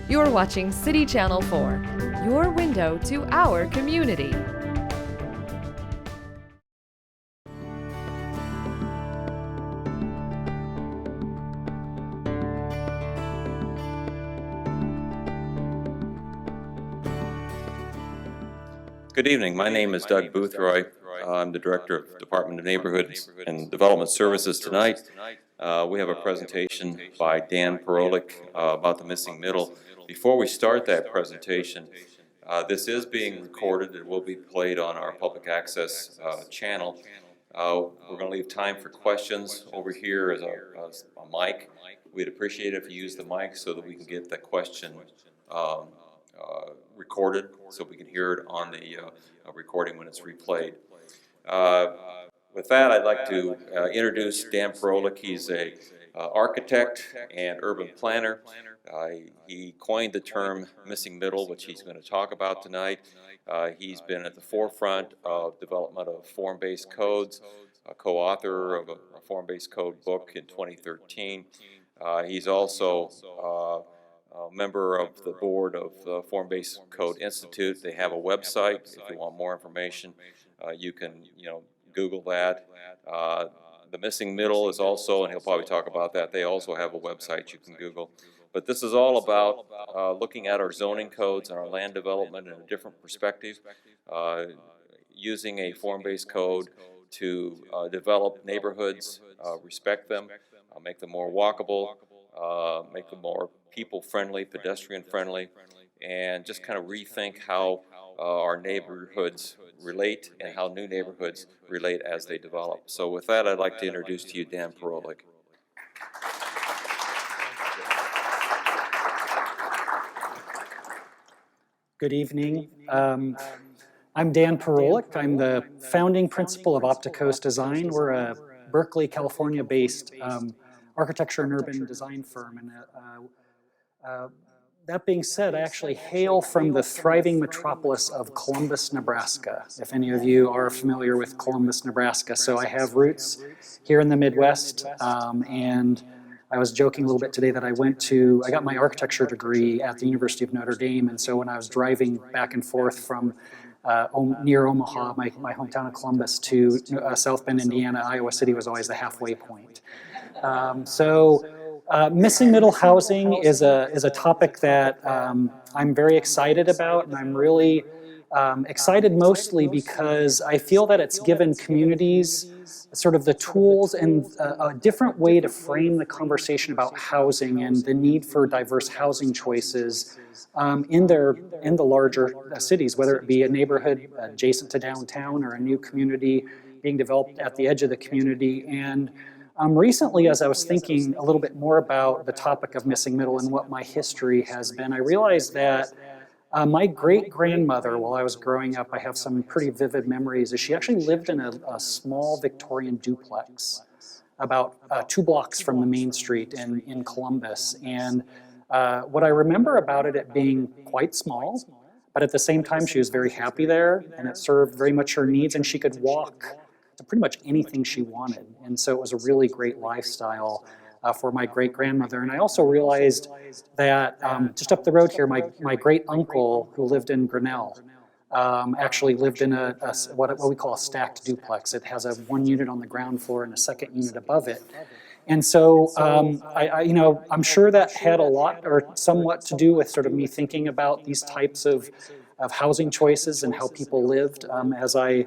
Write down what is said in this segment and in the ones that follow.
You're watching City Channel 4, your window to our community. Good evening. My name is Doug Boothroyd. I'm the Director of Department of Neighborhoods and Development Services tonight. We have a presentation by Dan Perolik about the missing middle. Before we start that presentation, this is being recorded. It will be played on our public access channel. We're going to leave time for questions. Over here is a mic. We'd appreciate it if you use the mic so that we can get the question recorded, so we can hear it on the recording when it's replayed. With that, I'd like to introduce Dan Perolik. He's a architect and urban planner. He coined the term missing middle, which he's going to talk about tonight. He's been at the forefront of development of form-based codes, a co-author of a form-based code book in 2013. He's also a member of the board of the Form-Based Code Institute. They have a website. If you want more information, you can Google that. The missing middle is also, and he'll probably talk about that, they also have a website you can Google. But this is all about looking at our zoning codes and our land development in a different perspective, using a form-based code to develop neighborhoods, respect them, make them more walkable, make them more people-friendly, pedestrian-friendly, and just kind of rethink how our neighborhoods relate and how new neighborhoods relate as they develop. So with that, I'd like to introduce to you Dan Perolik. Good evening. I'm Dan Perolik. I'm the founding principal of Opticos Design. We're a Berkeley, California-based architecture and urban design firm. And that being said, I actually hail from the thriving metropolis of Columbus, Nebraska, if any of you are familiar with Columbus, Nebraska. So I have roots here in the Midwest, and I was joking a little bit today that I got my architecture degree at the University of Notre Dame, and so when I was driving back and forth from near Omaha, my hometown of Columbus, to South Bend, Indiana, Iowa City was always the halfway point. Missing middle housing is a topic that I'm very excited about, and I'm really excited mostly because I feel that it's given communities sort of the tools and a different way to frame the conversation about housing and the need for diverse housing choices in the larger cities, whether it be a neighborhood adjacent to downtown or a new community being developed at the edge of the community. And recently, as I was thinking a little bit more about the topic of missing middle and what my history has been, I realized that my great-grandmother, while I was growing up, I have some pretty vivid memories, is she actually lived in a small Victorian duplex about 2 blocks from the main street in Columbus. And what I remember about it being quite small, but at the same time she was very happy there, and it served very much her needs, and she could walk to pretty much anything she wanted. And so it was a really great lifestyle for my great-grandmother. And I also realized that just up the road here, my great-uncle, who lived in Grinnell, actually lived in what we call a stacked duplex. It has 1 unit on the ground floor and a 2nd unit above it. And so I'm sure that had a lot or somewhat to do with sort of me thinking about these types of housing choices and how people lived as I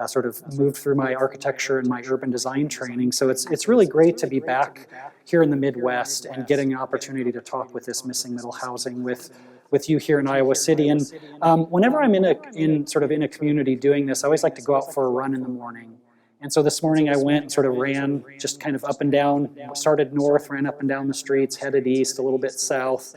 sort of moved through my architecture and my urban design training. So it's really great to be back here in the Midwest and getting an opportunity to talk with this missing middle housing with you here in Iowa City. And whenever I'm in a community doing this, I always like to go out for a run in the morning. And so this morning I went and sort of ran just kind of up and down, started north, ran up and down the streets, headed east, a little bit south.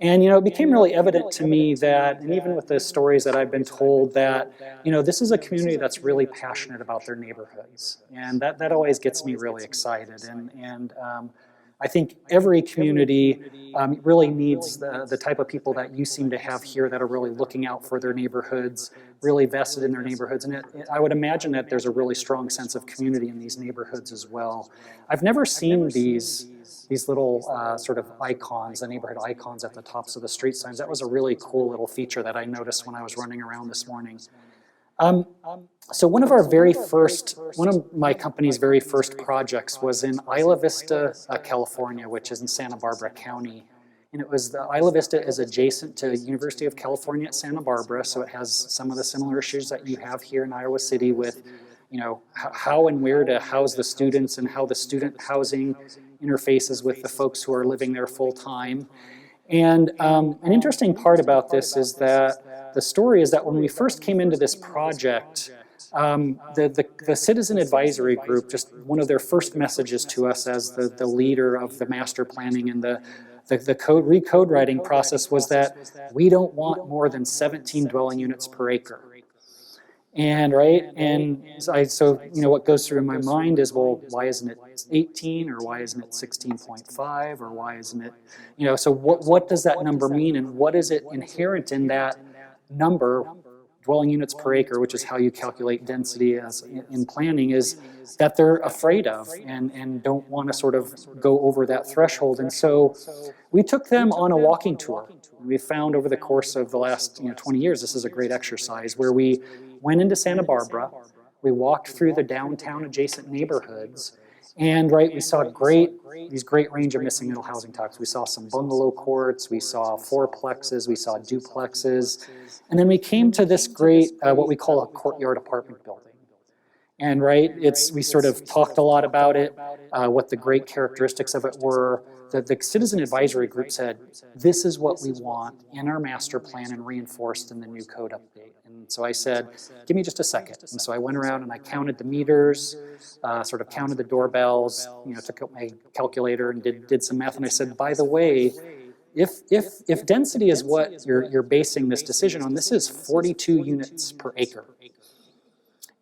And it became really evident to me that, and even with the stories that I've been told, that this is a community that's really passionate about their neighborhoods, and that always gets me really excited. And I think every community really needs the type of people that you seem to have here that are really looking out for their neighborhoods, really vested in their neighborhoods. And I would imagine that there's a really strong sense of community in these neighborhoods as well. I've never seen these little sort of icons, the neighborhood icons at the tops of the street signs. That was a really cool little feature that I noticed when I was running around this morning. So one of my company's very first projects was in Isla Vista, California, which is in Santa Barbara County. And it was, Isla Vista is adjacent to University of California at Santa Barbara, so it has some of the similar issues that you have here in Iowa City with, you know, how and where to house the students and how the student housing interfaces with the folks who are living there full time. And an interesting part about this is that the story is that when we first came into this project, the Citizen Advisory Group, just one of their first messages to us as the leader of the master planning and the recode writing process was that we don't want more than 17 dwelling units per acre. And so you know what goes through in my mind is, well, why isn't it 18 or why isn't it 16.5 or why isn't it, you know, so what does that number mean and what is it inherent in that number, dwelling units per acre, which is how you calculate density as in planning, is that they're afraid of and don't want to sort of go over that threshold. And so we took them on a walking tour. We found over the course of the last 20 years, this is a great exercise where we went into Santa Barbara, we walked through the downtown adjacent neighborhoods, and we saw these great range of missing middle housing types. We saw some bungalow courts, we saw fourplexes, we saw duplexes, and then we came to this great, what we call a courtyard apartment building. And we sort of talked a lot about it, what the great characteristics of it were. The Citizen Advisory Group said, this is what we want in our master plan and reinforced in the new code update. And so I said, give me just a second. And so I went around and I counted the meters, sort of counted the doorbells, took out my calculator and did some math. And I said, by the way, if density is what you're basing this decision on, this is 42 units per acre.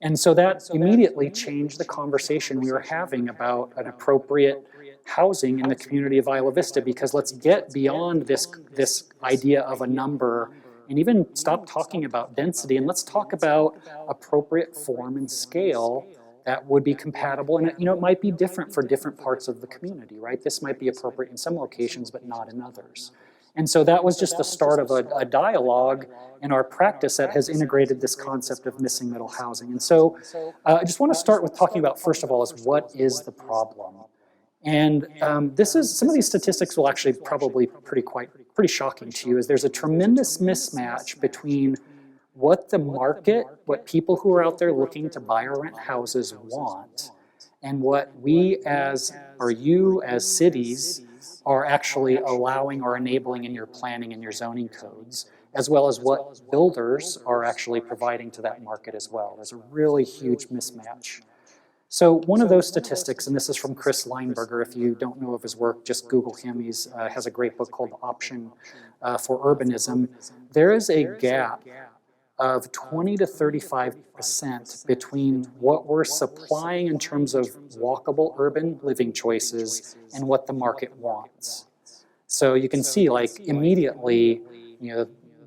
And so that immediately changed the conversation we were having about an appropriate housing in the community of Isla Vista, because let's get beyond this idea of a number and even stop talking about density, and let's talk about appropriate form and scale that would be compatible. And it might be different for different parts of the community, right? This might be appropriate in some locations, but not in others. And so that was just the start of a dialogue in our practice that has integrated this concept of missing middle housing. And so I just want to start with talking about, first of all, is what is the problem? And some of these statistics will actually probably pretty shocking to you, is there's a tremendous mismatch between what the market, what people who are out there looking to buy or rent houses want, and what you as cities are actually allowing or enabling in your planning and your zoning codes, as well as what builders are actually providing to that market as well. There's a really huge mismatch. So one of those statistics, and this is from Chris Lineberger, if you don't know of his work, just Google him. He has a great book called Option for Urbanism. There is a gap of 20 to 35% between what we're supplying in terms of walkable urban living choices and what the market wants. So you can see, immediately,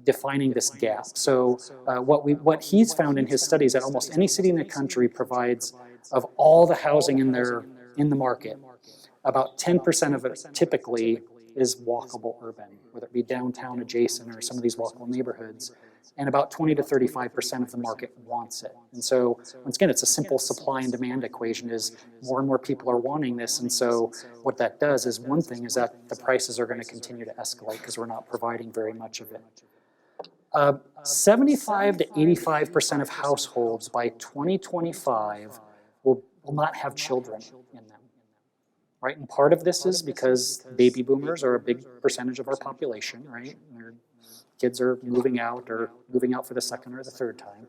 defining this gap. So what he's found in his studies, that almost any city in the country provides, of all the housing in the market, about 10% of it typically is walkable urban, whether it be downtown adjacent or some of these walkable neighborhoods. And about 20 to 35% of the market wants it. And so, once again, it's a simple supply and demand equation, is more and more people are wanting this. And so what that does is, one thing is that the prices are going to continue to escalate because we're not providing very much of it. 75 to 85% of households by 2025 will not have children in them. Right? And part of this is because baby boomers are a big percentage of our population, right? Their kids are moving out for the second or the third time.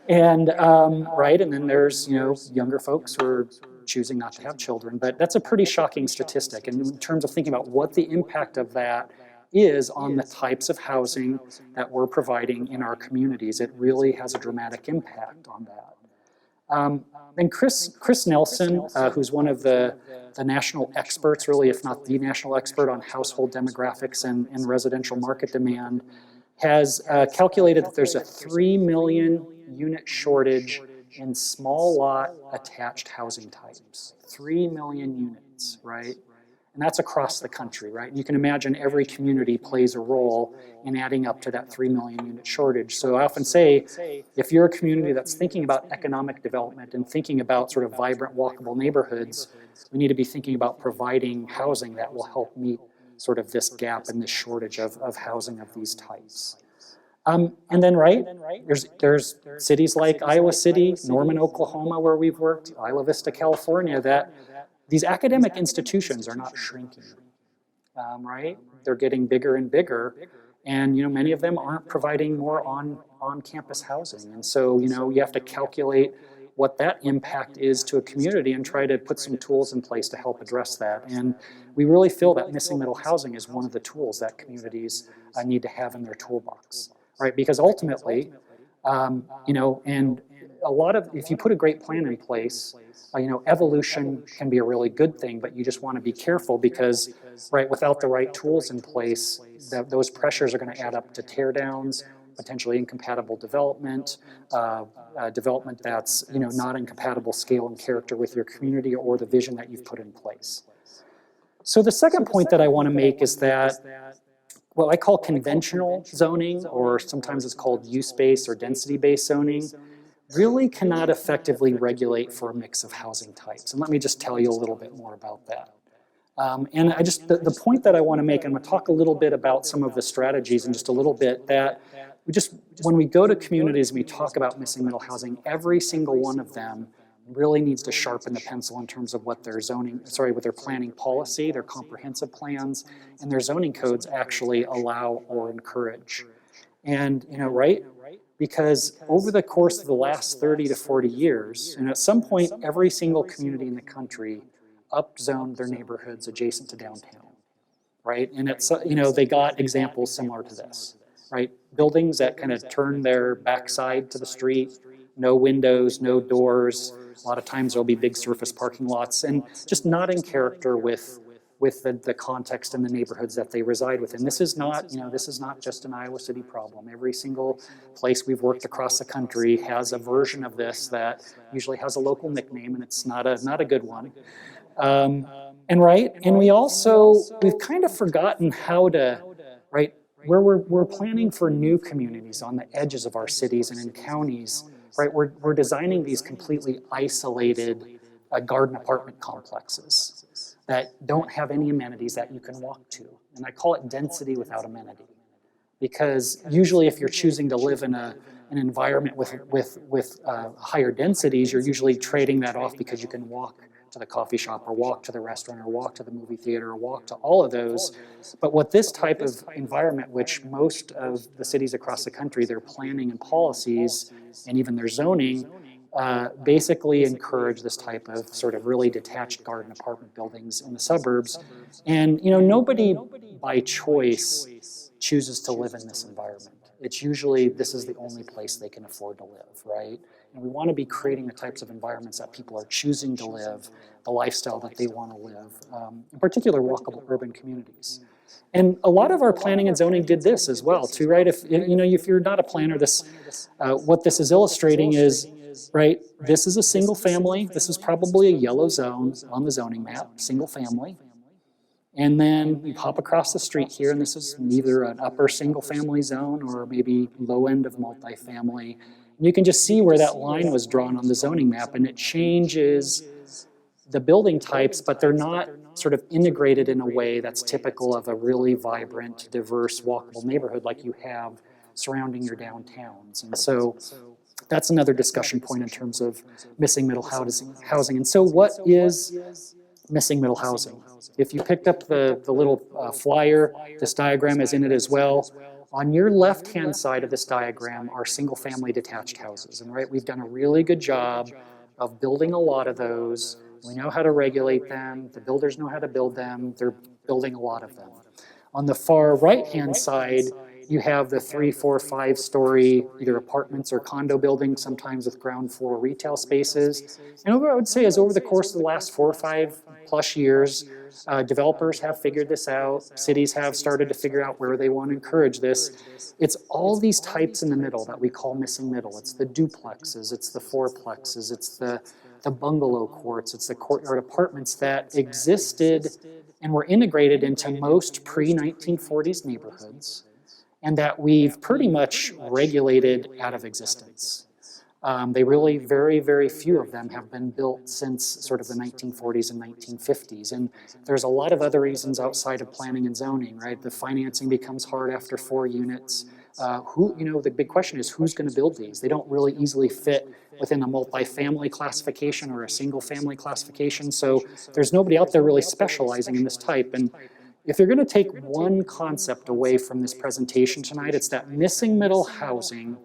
And then there's younger folks who are choosing not to have children. But that's a pretty shocking statistic. And in terms of thinking about what the impact of that is on the types of housing that we're providing in our communities, it really has a dramatic impact on that. And Chris Nelson, who's one of the national experts, really, if not the national expert on household demographics and residential market demand, has calculated that there's a 3 million unit shortage in small lot attached housing types. 3 million units, right? And that's across the country, right? You can imagine every community plays a role in adding up to that 3 million unit shortage. So I often say, if you're a community that's thinking about economic development and thinking about sort of vibrant, walkable neighborhoods, we need to be thinking about providing housing that will help meet sort of this gap and this shortage of housing of these types. And then, right, there's cities like Iowa City, Norman, Oklahoma, where we've worked, Isla Vista, California, that these academic institutions are not shrinking, right? They're getting bigger and bigger, and many of them aren't providing more on-campus housing. And so you have to calculate what that impact is to a community and try to put some tools in place to help address that. And we really feel that missing middle housing is one of the tools that communities need to have in their toolbox, right? Because ultimately, and a lot of, if you put a great plan in place, evolution can be a really good thing, but you just want to be careful because, right, without the right tools in place, those pressures are going to add up to tear downs, potentially incompatible development, development that's not in compatible scale and character with your community or the vision that you've put in place. So the second point that I want to make is that what I call conventional zoning, or sometimes it's called use-based or density-based zoning, really cannot effectively regulate for a mix of housing types. And let me just tell you a little bit more about that. And the point that I want to make, I'm going to talk a little bit about some of the strategies in just a little bit, that when we go to communities and we talk about missing middle housing, every single one of them really needs to sharpen the pencil in terms of what their what their planning policy, their comprehensive plans, and their zoning codes actually allow or encourage. And, right? Because over the course of the last 30 to 40 years, and at some point, every single community in the country upzoned their neighborhoods adjacent to downtown, right? And it's, they got examples similar to this, right? Buildings that kind of turn their backside to the street, no windows, no doors. A lot of times there'll be big surface parking lots, and just not in character with the context and the neighborhoods that they reside within. This is not, this is not just an Iowa City problem. Every single place we've worked across the country has a version of this that usually has a local nickname, and it's not a good one. And we've kind of forgotten how to, right, where we're planning for new communities on the edges of our cities and in counties, right, we're designing these completely isolated garden apartment complexes that don't have any amenities that you can walk to. And I call it density without amenity. Because usually if you're choosing to live in an environment with higher densities, you're usually trading that off because you can walk to the coffee shop or walk to the restaurant or walk to the movie theater or walk to all of those. But what this type of environment, which most of the cities across the country, their planning and policies and even their zoning basically encourage this type of sort of really detached garden apartment buildings in the suburbs. And nobody by choice chooses to live in this environment. It's usually this is the only place they can afford to live, right? And we want to be creating the types of environments that people are choosing to live, the lifestyle that they want to live, in particular walkable urban communities. And a lot of our planning and zoning did this as well, too, right? If you're not a planner, what this is illustrating is, right, this is a single family. This is probably a yellow zone on the zoning map, single family. And then you hop across the street here, and this is either an upper single family zone or maybe low end of multifamily. And you can just see where that line was drawn on the zoning map, and it changes the building types, but they're not sort of integrated in a way that's typical of a really vibrant, diverse, walkable neighborhood like you have surrounding your downtowns. And so that's another discussion point in terms of missing middle housing. And so what is missing middle housing? If you picked up the little flyer, this diagram is in it as well. On your left-hand side of this diagram are single-family detached houses. And right, we've done a really good job of building a lot of those. We know how to regulate them. The builders know how to build them. They're building a lot of them. On the far right-hand side you have the 3, 4, 5-story either apartments or condo buildings, sometimes with ground floor retail spaces. And what I would say is over the course of the last 4 or 5 plus years, developers have figured this out. Cities have started to figure out where they want to encourage this. It's all these types in the middle that we call missing middle. It's the duplexes, it's the fourplexes, it's the bungalow courts, it's the courtyard apartments that existed and were integrated into most pre-1940s neighborhoods, and that we've pretty much regulated out of existence. They really, very, very few of them have been built since sort of the 1940s and 1950s. And there's a lot of other reasons outside of planning and zoning, right? The financing becomes hard after 4 units. The big question is who's going to build these? They don't really easily fit within a multifamily classification or a single family classification. So there's nobody out there really specializing in this type. And if you're going to take one concept away from this presentation tonight, it's that missing middle housing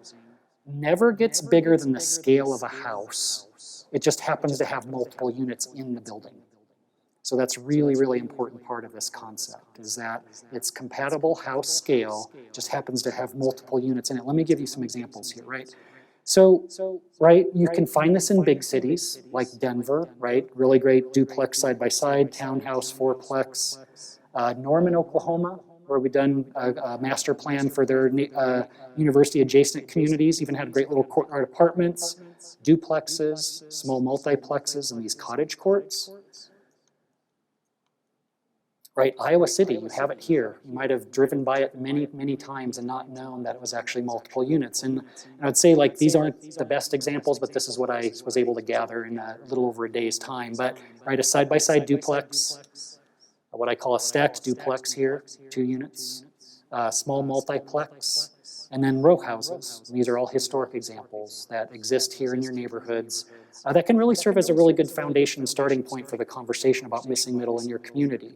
never gets bigger than the scale of a house. It just happens to have multiple units in the building. So that's really, really important part of this concept, is that it's compatible house scale, just happens to have multiple units in it. Let me give you some examples here, right? So, right, you can find this in big cities like Denver, right? Really great duplex side-by-side, townhouse, fourplex. Norman, Oklahoma, where we've done a master plan for their university-adjacent communities, even had great little courtyard apartments, duplexes, small multiplexes, and these cottage courts. Right, Iowa City, you have it here. You might have driven by it many, many times and not known that it was actually multiple units. And I would say, like, these aren't the best examples, but this is what I was able to gather in a little over a day's time. But, right, a side-by-side duplex, what I call a stacked duplex here, 2 units, small multiplex, and then row houses. These are all historic examples that exist here in your neighborhoods that can really serve as a really good foundation and starting point for the conversation about missing middle in your community.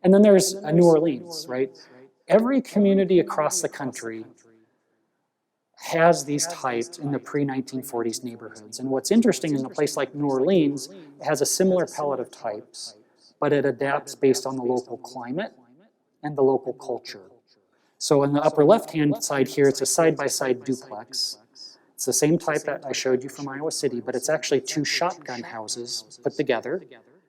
And then there's New Orleans, right? Every community across the country has these types in the pre-1940s neighborhoods. And what's interesting in a place like New Orleans, it has a similar palette of types, but it adapts based on the local climate and the local culture. So in the upper left-hand side here, it's a side-by-side duplex. It's the same type that I showed you from Iowa City, but it's actually 2 shotgun houses put together,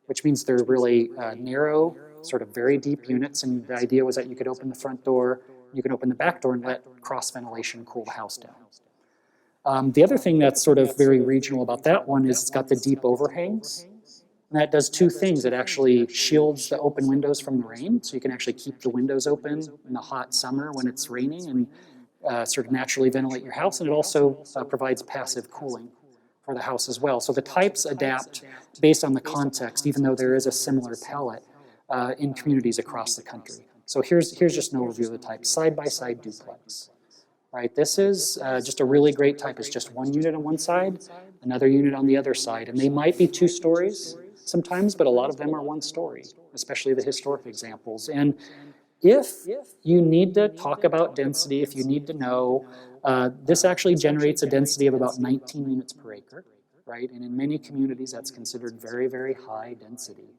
which means they're really narrow, sort of very deep units. And the idea was that you could open the front door, you can open the back door and let cross ventilation cool the house down. The other thing that's sort of very regional about that one is it's got the deep overhangs. And that does 2 things. It actually shields the open windows from the rain, so you can actually keep the windows open in the hot summer when it's raining and sort of naturally ventilate your house. And it also provides passive cooling for the house as well. So the types adapt based on the context, even though there is a similar palette in communities across the country. So here's just an overview of the type. Side-by-side duplex. Right, this is just a really great type. It's just 1 unit on one side, another unit on the other side. And they might be 2 stories sometimes, but a lot of them are 1 story, especially the historic examples. And if you need to talk about density, if you need to know, this actually generates a density of about 19 units per acre, right? And in many communities, that's considered very, very high density.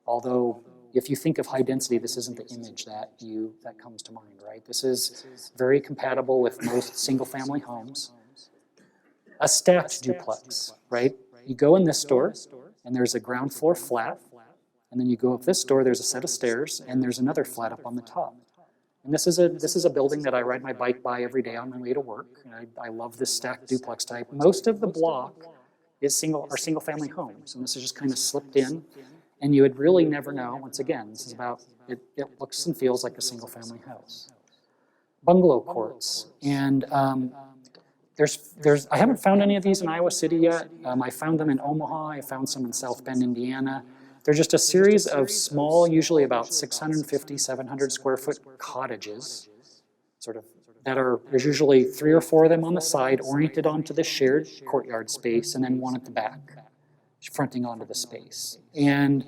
Although, if you think of high density, this isn't the image that comes to mind, right? This is very compatible with most single-family homes. A stacked duplex, right? You go in this door, and there's a ground floor flat, and then you go up this door, there's a set of stairs, and there's another flat up on the top. And this is a building that I ride my bike by every day on my way to work. And I love this stacked duplex type. Most of the block are single-family homes, and this is just kind of slipped in. And you would really never know, once again, this is about, it looks and feels like a single-family house. Bungalow courts. And I haven't found any of these in Iowa City yet. I found them in Omaha. I found some in South Bend, Indiana. They're just a series of small, usually about 650, 700 square foot cottages, sort of, there's usually 3 or 4 of them on the side, oriented onto the shared courtyard space, and then 1 at the back, fronting onto the space. And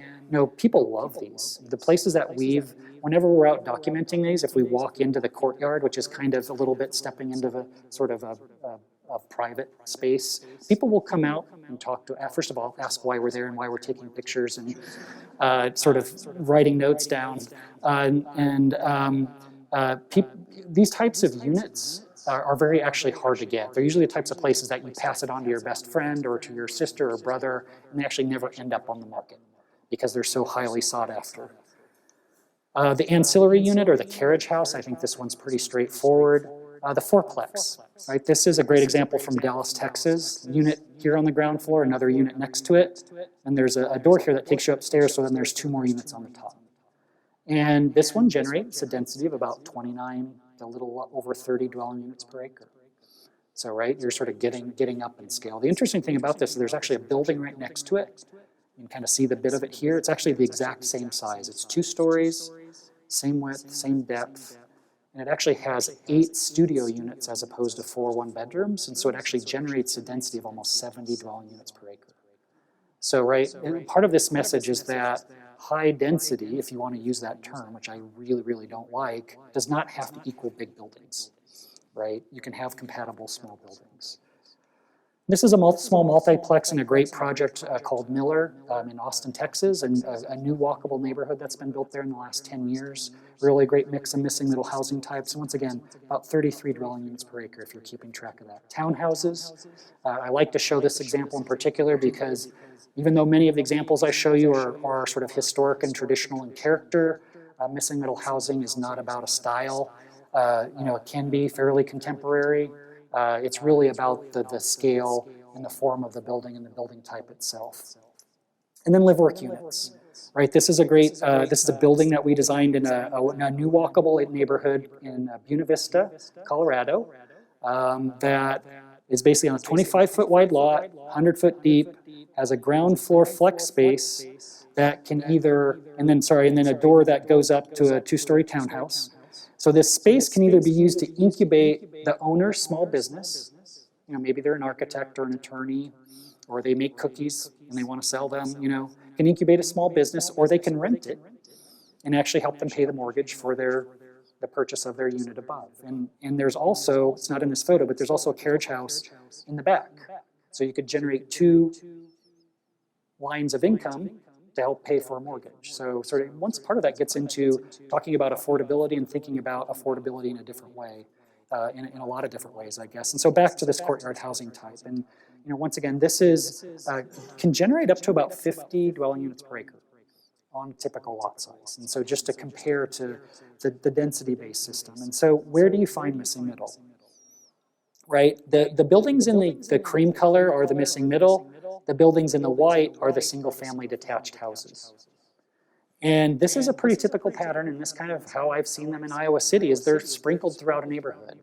people love these. The places that whenever we're out documenting these, if we walk into the courtyard, which is kind of a little bit stepping into the sort of a private space, people will come out and talk to, first of all, ask why we're there and why we're taking pictures and sort of writing notes down. These types of units are very actually hard to get. They're usually the types of places that you pass it on to your best friend or to your sister or brother, and they actually never end up on the market because they're so highly sought after. The ancillary unit or the carriage house, I think this one's pretty straightforward. The fourplex, right? This is a great example from Dallas, Texas. Unit here on the ground floor, another unit next to it, and there's a door here that takes you upstairs, so then there's 2 more units on the top. And this one generates a density of about 29, a little over 30 dwelling units per acre. So, right, you're sort of getting up in scale. The interesting thing about this is there's actually a building right next to it. You can kind of see the bit of it here. It's actually the exact same size. It's 2 stories, same width, same depth. And it actually has 8 studio units as opposed to 4 one-bedrooms. And so it actually generates a density of almost 70 dwelling units per acre. So, right, part of this message is that high density, if you want to use that term, which I really, really don't like, does not have to equal big buildings, right? You can have compatible small buildings. This is a small multiplex in a great project called Miller in Austin, Texas, and a new walkable neighborhood that's been built there in the last 10 years. Really great mix of missing middle housing types. And once again, about 33 dwelling units per acre if you're keeping track of that. Townhouses, I like to show this example in particular because even though many of the examples I show you are sort of historic and traditional in character, missing middle housing is not about a style. It can be fairly contemporary. It's really about the scale and the form of the building and the building type itself. And then live-work units, right? This is a building that we designed in a new walkable neighborhood in Buena Vista, Colorado, that is basically on a 25-foot wide lot, 100-foot deep, has a ground floor flex space that can and then a door that goes up to a 2-story townhouse. So this space can either be used to incubate the owner's small business. Maybe they're an architect or an attorney, or they make cookies and they want to sell them, can incubate a small business, or they can rent it and actually help them pay the mortgage for the purchase of their unit above. And there's also, it's not in this photo, but there's also a carriage house in the back. So you could generate 2 lines of income to help pay for a mortgage. So sort of once part of that gets into talking about affordability and thinking about affordability in a different way, in a lot of different ways, I guess. And so back to this courtyard housing type. And once again, this can generate up to about 50 dwelling units per acre on typical lot size. And so just to compare to the density-based system. And so where do you find missing middle? Right? The buildings in the cream color are the missing middle. The buildings in the white are the single-family detached houses. And this is a pretty typical pattern, and this kind of how I've seen them in Iowa City is they're sprinkled throughout a neighborhood.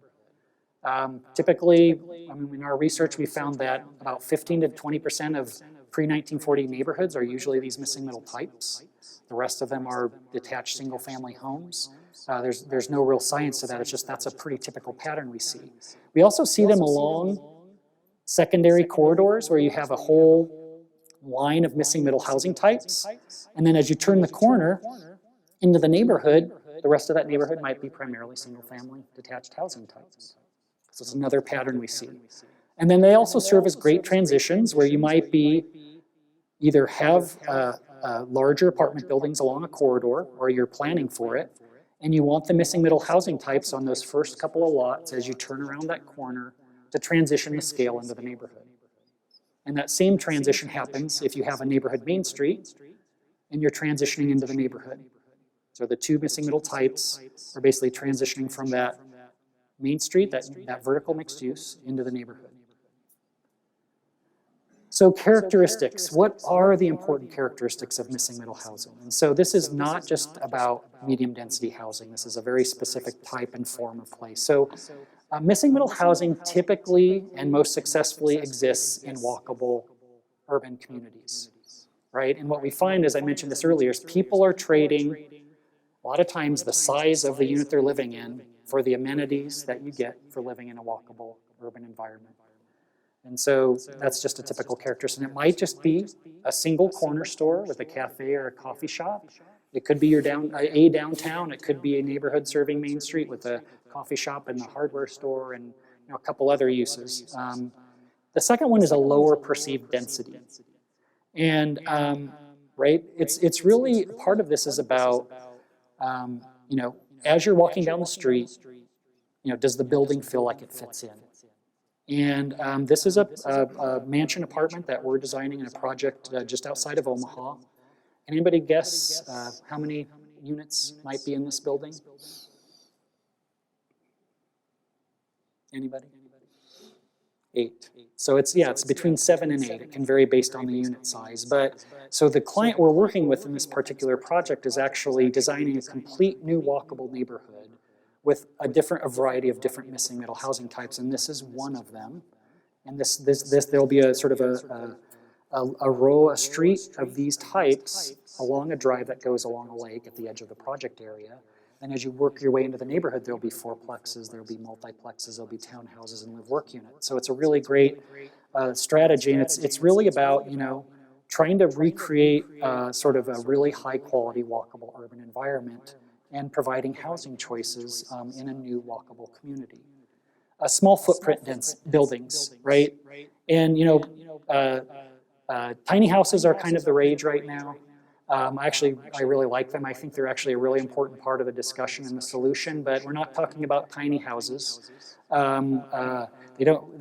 Typically, in our research, we found that about 15 to 20% of pre-1940 neighborhoods are usually these missing middle types. The rest of them are detached single-family homes. There's no real science to that. It's just that's a pretty typical pattern we see. We also see them along secondary corridors where you have a whole line of missing middle housing types. And then as you turn the corner into the neighborhood, the rest of that neighborhood might be primarily single-family detached housing types. So it's another pattern we see. And then they also serve as great transitions where you might either have larger apartment buildings along a corridor, or you're planning for it, and you want the missing middle housing types on those first couple of lots as you turn around that corner to transition the scale into the neighborhood. And that same transition happens if you have a neighborhood main street and you're transitioning into the neighborhood. So the 2 missing middle types are basically transitioning from that main street, that vertical mixed use, into the neighborhood. So characteristics, what are the important characteristics of missing middle housing? And so this is not just about medium density housing. This is a very specific type and form of place. So missing middle housing typically and most successfully exists in walkable urban communities, right? And what we find, as I mentioned this earlier, is people are trading a lot of times the size of the unit they're living in for the amenities that you get for living in a walkable urban environment. And so that's just a typical characteristic. And it might just be a single corner store with a cafe or a coffee shop. It could be your downtown. It could be a neighborhood serving Main Street with a coffee shop and a hardware store and a couple other uses. The second one is a lower perceived density. And right, it's really part of this is about as you're walking down the street, does the building feel like it fits in? And this is a mansion apartment that we're designing in a project just outside of Omaha. Anybody guess how many units might be in this building? Anybody? 8. So it's between 7 and 8. It can vary based on the unit size. But so the client we're working with in this particular project is actually designing a complete new walkable neighborhood with a variety of different missing middle housing types, and this is one of them. And this there'll be a sort of a street of these types along a drive that goes along a lake at the edge of the project area. And as you work your way into the neighborhood, there'll be fourplexes, there'll be multiplexes, there'll be townhouses and live-work units. So it's a really great strategy, and it's really about trying to recreate sort of a really high-quality walkable urban environment and providing housing choices in a new walkable community. Small footprint dense buildings, right? And tiny houses are kind of the rage right now. I really like them. I think they're actually a really important part of the discussion and the solution, but we're not talking about tiny houses. They don't,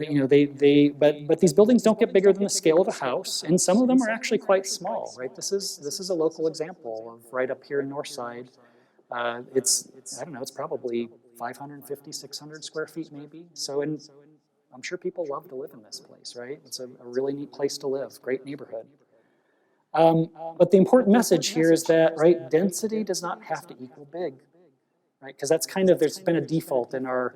but these buildings don't get bigger than the scale of a house, and some of them are actually quite small, right? This is a local example of right up here in Northside. I don't know, it's probably 550, 600 square feet maybe. So, and I'm sure people love to live in this place, right? It's a really neat place to live, great neighborhood. But the important message here is that, right, density does not have to equal big, right? Because that's there's been a default in our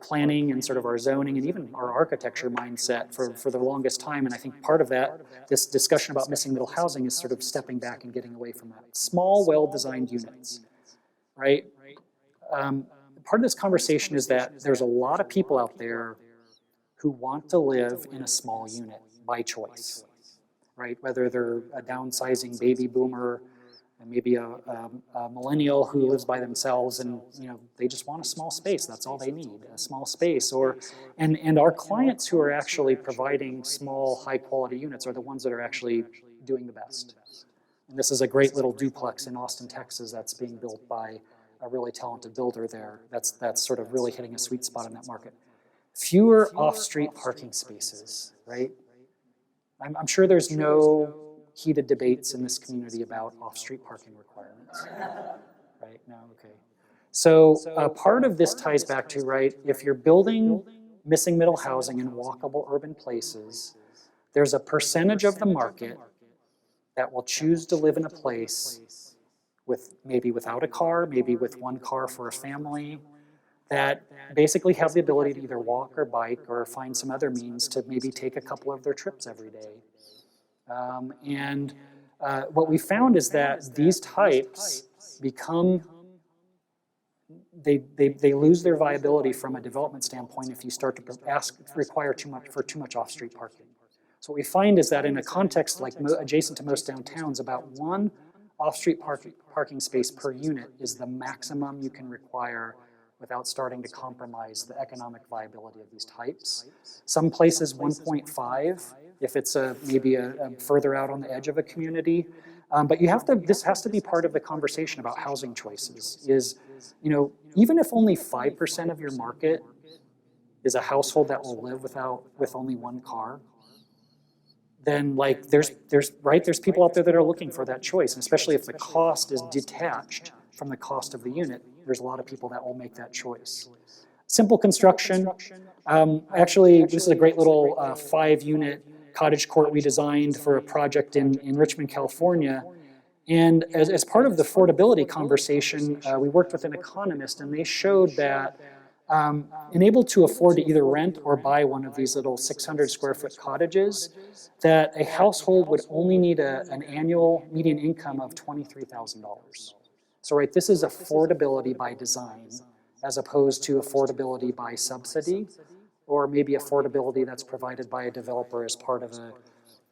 planning and sort of our zoning and even our architecture mindset for the longest time. And I think part of that, this discussion about missing middle housing is sort of stepping back and getting away from that. Small, well-designed units, right? Part of this conversation is that there's a lot of people out there who want to live in a small unit by choice, right? Whether they're a downsizing baby boomer, and maybe a millennial who lives by themselves, and they just want a small space. That's all they need, a small space. And our clients who are actually providing small, high-quality units are the ones that are actually doing the best. And this is a great little duplex in Austin, Texas, that's being built by a really talented builder there. That's sort of really hitting a sweet spot in that market. Fewer off-street parking spaces, right? I'm sure there's no heated debates in this community about off-street parking requirements, right? No, okay. So part of this ties back to, right, if you're building missing middle housing in walkable urban places, there's a percentage of the market that will choose to live in a place with maybe without a car, maybe with one car for a family, that basically have the ability to either walk or bike or find some other means to maybe take a couple of their trips every day. What we found is that these types become, they lose their viability from a development standpoint if you start to require too much off-street parking. So what we find is that in a context like adjacent to most downtowns, about one off-street parking space per unit is the maximum you can require without starting to compromise the economic viability of these types. Some places 1.5 if it's maybe a further out on the edge of a community. But this has to be part of the conversation about housing choices is, even if only 5% of your market is a household that will live with only one car, then there's people out there that are looking for that choice, and especially if the cost is detached from the cost of the unit, there's a lot of people that will make that choice. Simple construction. Actually, this is a great little 5-unit cottage court we designed for a project in Richmond, California. And as part of the affordability conversation, we worked with an economist, and they showed that enabled to afford to either rent or buy one of these little 600 square foot cottages, that a household would only need an annual median income of $23,000. So right, this is affordability by design, as opposed to affordability by subsidy, or maybe affordability that's provided by a developer as part of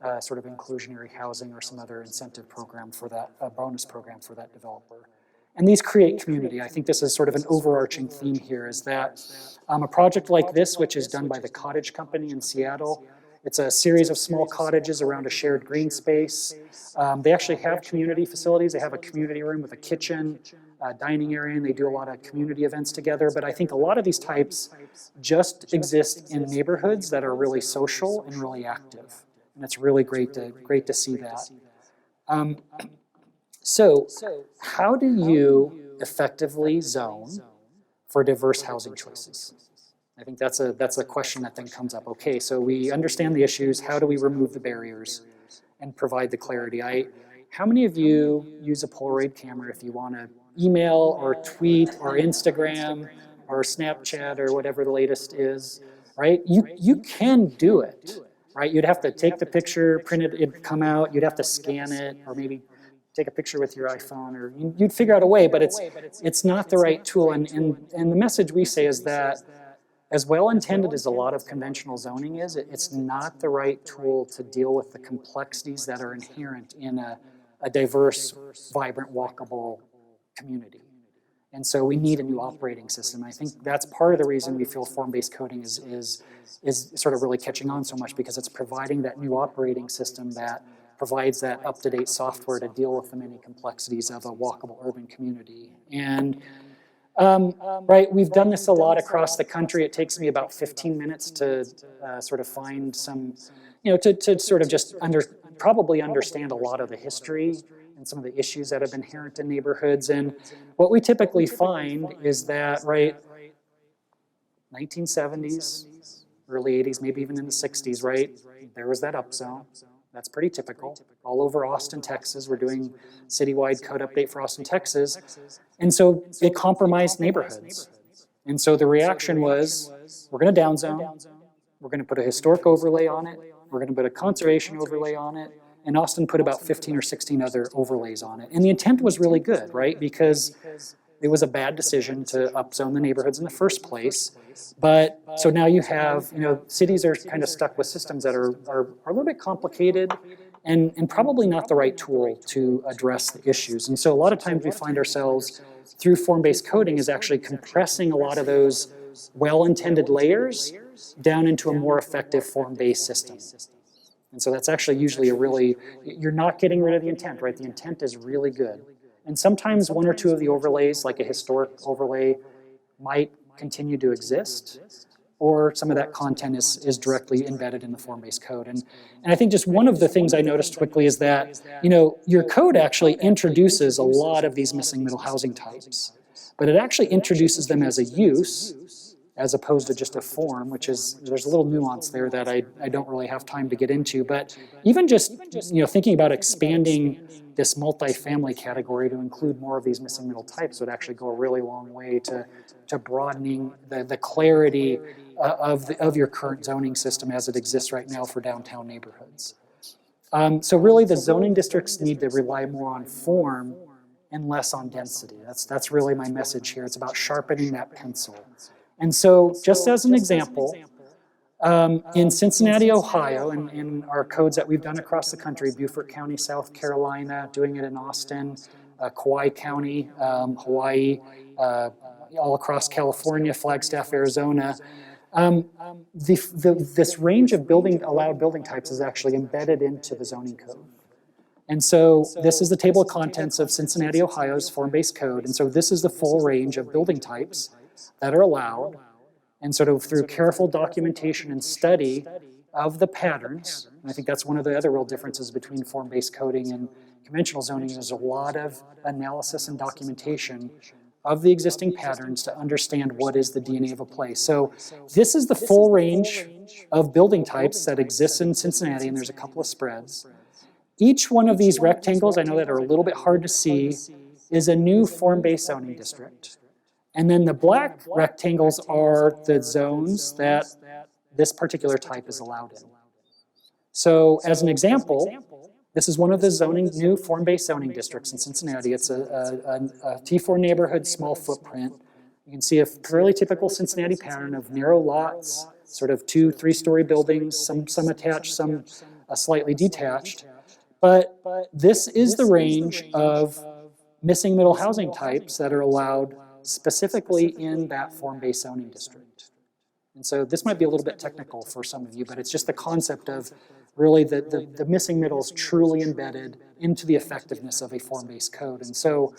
a sort of inclusionary housing or some other incentive program for that, a bonus program for that developer. And these create community. I think this is sort of an overarching theme here, is that a project like this, which is done by the Cottage Company in Seattle, it's a series of small cottages around a shared green space. They actually have community facilities. They have a community room with a kitchen. dining area, and they do a lot of community events together. But I think a lot of these types just exist in neighborhoods that are really social and really active. And it's really great to see that. So how do you effectively zone for diverse housing choices? I think that's a question that then comes up. Okay, so we understand the issues. How do we remove the barriers and provide the clarity? How many of you use a Polaroid camera if you want to email or tweet or Instagram or Snapchat or whatever the latest is, right? You can do it, right? You'd have to take the picture, print it, it'd come out, you'd have to scan it, or maybe take a picture with your iPhone, or you'd figure out a way, but it's not the right tool. And the message we say is that as well-intended as a lot of conventional zoning is, it's not the right tool to deal with the complexities that are inherent in a diverse, vibrant, walkable community. And so we need a new operating system. I think that's part of the reason we feel form-based coding is sort of really catching on so much, because it's providing that new operating system that provides that up-to-date software to deal with the many complexities of a walkable urban community. And right, we've done this a lot across the country. It takes me about 15 minutes to sort of find some, to sort of just probably understand a lot of the history and some of the issues that have been inherent in neighborhoods. And what we typically find is that, right, 1970s, early 80s, maybe even in the 60s, right, there was that upzone. That's pretty typical. All over Austin, Texas, we're doing citywide code update for Austin, Texas. And so it compromised neighborhoods. And so the reaction was, we're going to downzone, we're going to put a historic overlay on it, we're going to put a conservation overlay on it, and Austin put about 15 or 16 other overlays on it. And the intent was really good, right? Because it was a bad decision to upzone the neighborhoods in the first place. But so now you have, cities are kind of stuck with systems that are a little bit complicated and probably not the right tool to address the issues. And so a lot of times we find ourselves through form-based coding is actually compressing a lot of those well-intended layers down into a more effective form-based system. And so that's actually usually you're not getting rid of the intent, right? The intent is really good. And sometimes one or two of the overlays, like a historic overlay, might continue to exist, or some of that content is directly embedded in the form-based code. And I think just one of the things I noticed quickly is that, your code actually introduces a lot of these missing middle housing types, but it actually introduces them as a use, as opposed to just a form, there's a little nuance there that I don't really have time to get into. But even just, thinking about expanding this multifamily category to include more of these missing middle types would actually go a really long way to broadening the clarity of your current zoning system as it exists right now for downtown neighborhoods. So really the zoning districts need to rely more on form and less on density. That's really my message here. It's about sharpening that pencil. And so just as an example, in Cincinnati, Ohio, and in our codes that we've done across the country, Beaufort County, South Carolina, doing it in Austin, Kauai County, Hawaii, all across California, Flagstaff, Arizona, this range of allowed building types is actually embedded into the zoning code. And so this is the table of contents of Cincinnati, Ohio's form-based code. And so this is the full range of building types that are allowed, and sort of through careful documentation and study of the patterns. And I think that's one of the other real differences between form-based coding and conventional zoning. There's a lot of analysis and documentation of the existing patterns to understand what is the DNA of a place. So this is the full range of building types that exists in Cincinnati, and there's a couple of spreads. Each one of these rectangles, I know that are a little bit hard to see, is a new form-based zoning district. And then the black rectangles are the zones that this particular type is allowed in. So as an example, this is one of the new form-based zoning districts in Cincinnati. It's a T4 neighborhood, small footprint. You can see a fairly typical Cincinnati pattern of narrow lots, sort of 2-3-story buildings, some attached, some slightly detached. But this is the range of missing middle housing types that are allowed specifically in that form-based zoning district. And so this might be a little bit technical for some of you, but it's just the concept of really the missing middle is truly embedded into the effectiveness of a form-based code. And so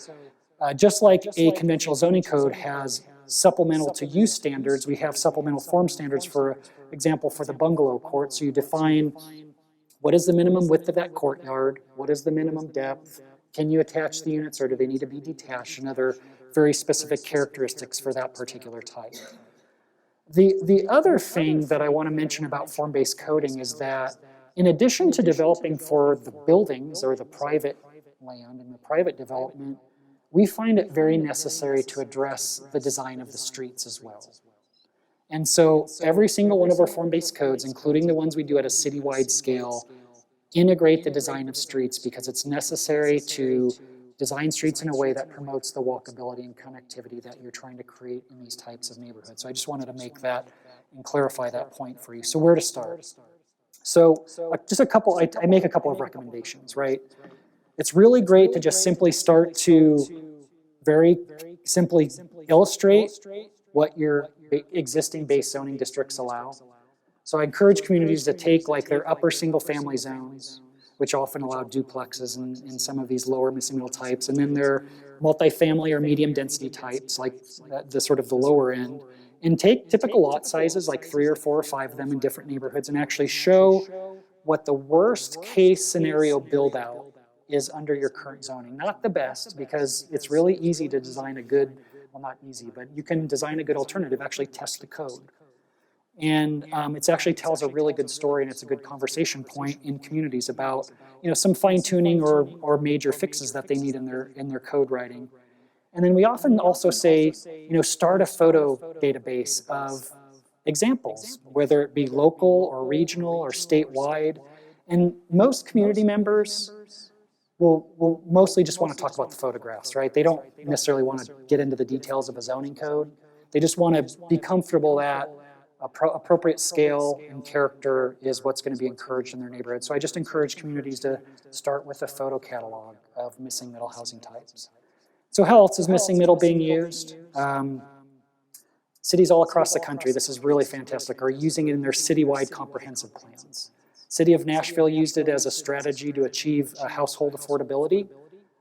Just like a conventional zoning code has supplemental to use standards, we have supplemental form standards, for example, for the bungalow court. So you define what is the minimum width of that courtyard, what is the minimum depth, can you attach the units or do they need to be detached, and other very specific characteristics for that particular type. The other thing that I want to mention about form-based coding is that in addition to developing for the buildings or the private land and the private development, we find it very necessary to address the design of the streets as well. And so every single one of our form-based codes, including the ones we do at a citywide scale, integrate the design of streets because it's necessary to design streets in a way that promotes the walkability and connectivity that you're trying to create in these types of neighborhoods. So I just wanted to make that and clarify that point for you. So where to start? So just I make a couple of recommendations, right? It's really great to just simply start to very simply illustrate what your existing base zoning districts allow. So I encourage communities to take like their upper single family zones, which often allow duplexes in some of these lower missing middle types, and then their multifamily or medium density types, like the sort of the lower end, and take typical lot sizes, like 3 or 4 or 5 of them in different neighborhoods, and actually show what the worst case scenario build out is under your current zoning. Not the best, because it's really easy to design a good, well, not easy, but you can design a good alternative, actually test the code. And it actually tells a really good story, and it's a good conversation point in communities about, you know, some fine tuning or major fixes that they need in their code writing. And then we often also say, you know, start a photo database of examples, whether it be local or regional or statewide. And most community members will mostly just want to talk about the photographs, right? They don't necessarily want to get into the details of a zoning code. They just want to be comfortable that appropriate scale and character is what's going to be encouraged in their neighborhood. So I just encourage communities to start with a photo catalog of missing middle housing types. So how else is missing middle being used? Cities all across the country, this is really fantastic, are using it in their citywide comprehensive plans. City of Nashville used it as a strategy to achieve household affordability.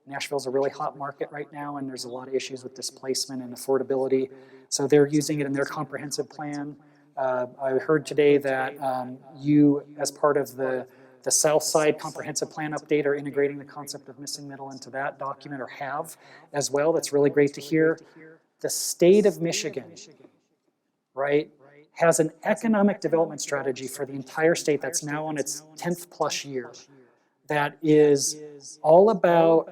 Nashville's a really hot market right now, and there's a lot of issues with displacement and affordability. So they're using it in their comprehensive plan. I heard today that you, as part of the South Side Comprehensive Plan update, are integrating the concept of missing middle into that document, or have as well. That's really great to hear. The state of Michigan, right, has an economic development strategy for the entire state that's now on its 10th plus year that is all about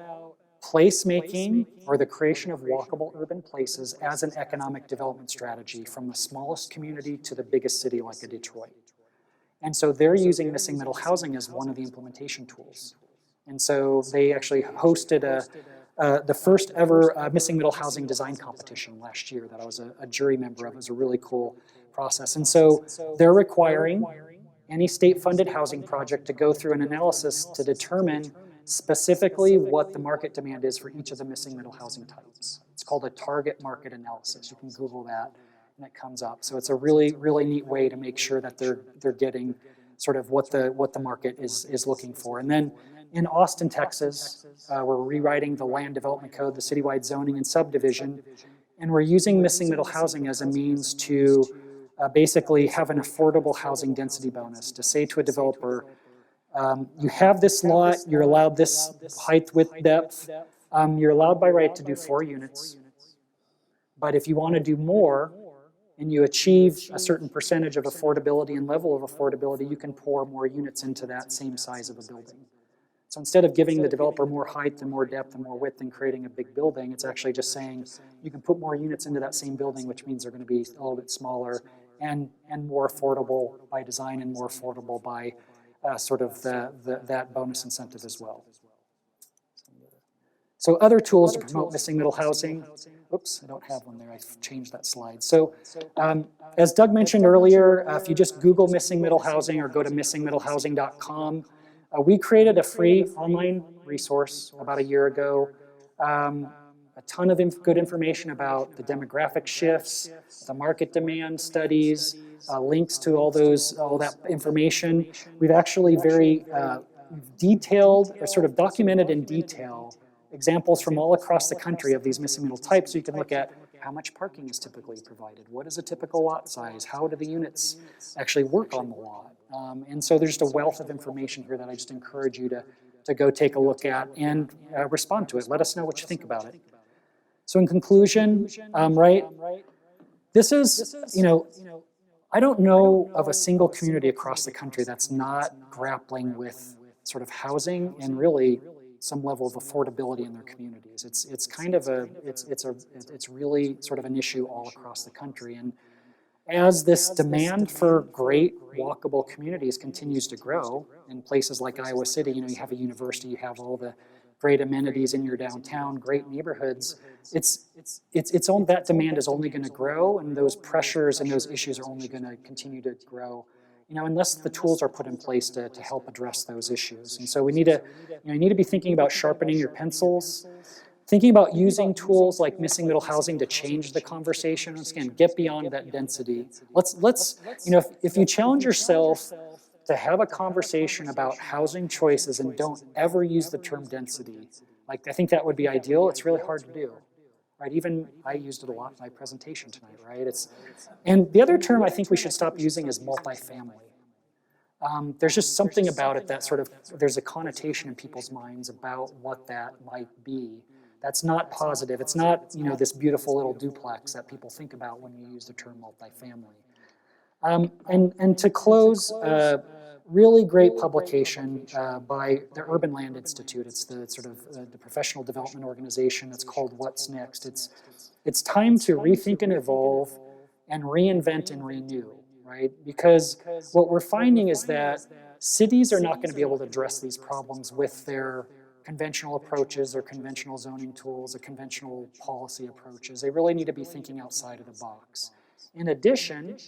placemaking, or the creation of walkable urban places, as an economic development strategy from the smallest community to the biggest city like a Detroit. And so they're using missing middle housing as one of the implementation tools. And so they actually hosted the first ever missing middle housing design competition last year that I was a jury member of. It was a really cool process. And so they're requiring any state-funded housing project to go through an analysis to determine specifically what the market demand is for each of the missing middle housing types. It's called a target market analysis. You can Google that and it comes up. So it's a really, really neat way to make sure that they're getting sort of what the market is looking for. And then in Austin, Texas, we're rewriting the land development code, the citywide zoning and subdivision, and we're using missing middle housing as a means to basically have an affordable housing density bonus, to say to a developer, you have this lot, you're allowed this height, width, depth, you're allowed by right to do 4 units. But if you want to do more, and you achieve a certain percentage of affordability and level of affordability, you can pour more units into that same size of a building. So instead of giving the developer more height and more depth and more width and creating a big building, it's actually just saying you can put more units into that same building, which means they're going to be a little bit smaller and more affordable by design and more affordable by sort of that bonus incentive as well. So other tools to promote missing middle housing. Oops, I don't have one there. I've changed that slide. So as Doug mentioned earlier, if you just Google missing middle housing or go to missingmiddlehousing.com, we created a free online resource about a year ago. A ton of good information about the demographic shifts, the market demand studies, links to all that information. We've actually very detailed, or sort of documented in detail, examples from all across the country of these missing middle types. So you can look at how much parking is typically provided, what is a typical lot size, how do the units actually work on the lot. And so there's just a wealth of information here that I just encourage you to go take a look at and respond to it. Let us know what you think about it. So in conclusion, right, this is, I don't know of a single community across the country that's not grappling with sort of housing and really some level of affordability in their communities. It's kind of it's really sort of an issue all across the country. And as this demand for great walkable communities continues to grow in places like Iowa City, you have a university, you have all the great amenities in your downtown, great neighborhoods, that demand is only going to grow, and those pressures and those issues are only going to continue to grow, unless the tools are put in place to help address those issues. And so we need to, you need to be thinking about sharpening your pencils, thinking about using tools like missing middle housing to change the conversation. Once again, get beyond that density. Let's if you challenge yourself to have a conversation about housing choices and don't ever use the term density, I think that would be ideal. It's really hard to do, right? Even I used it a lot in my presentation tonight, right? And the other term I think we should stop using is multifamily. There's just something about it that sort of, there's a connotation in people's minds about what that might be. That's not positive. It's not, this beautiful little duplex that people think about when you use the term multifamily. And to close, really great publication by the Urban Land Institute. It's the sort of the professional development organization. It's called What's Next. It's time to rethink and evolve and reinvent and renew, right? Because what we're finding is that cities are not going to be able to address these problems with their conventional approaches or conventional zoning tools or conventional policy approaches. They really need to be thinking outside of the box. In addition,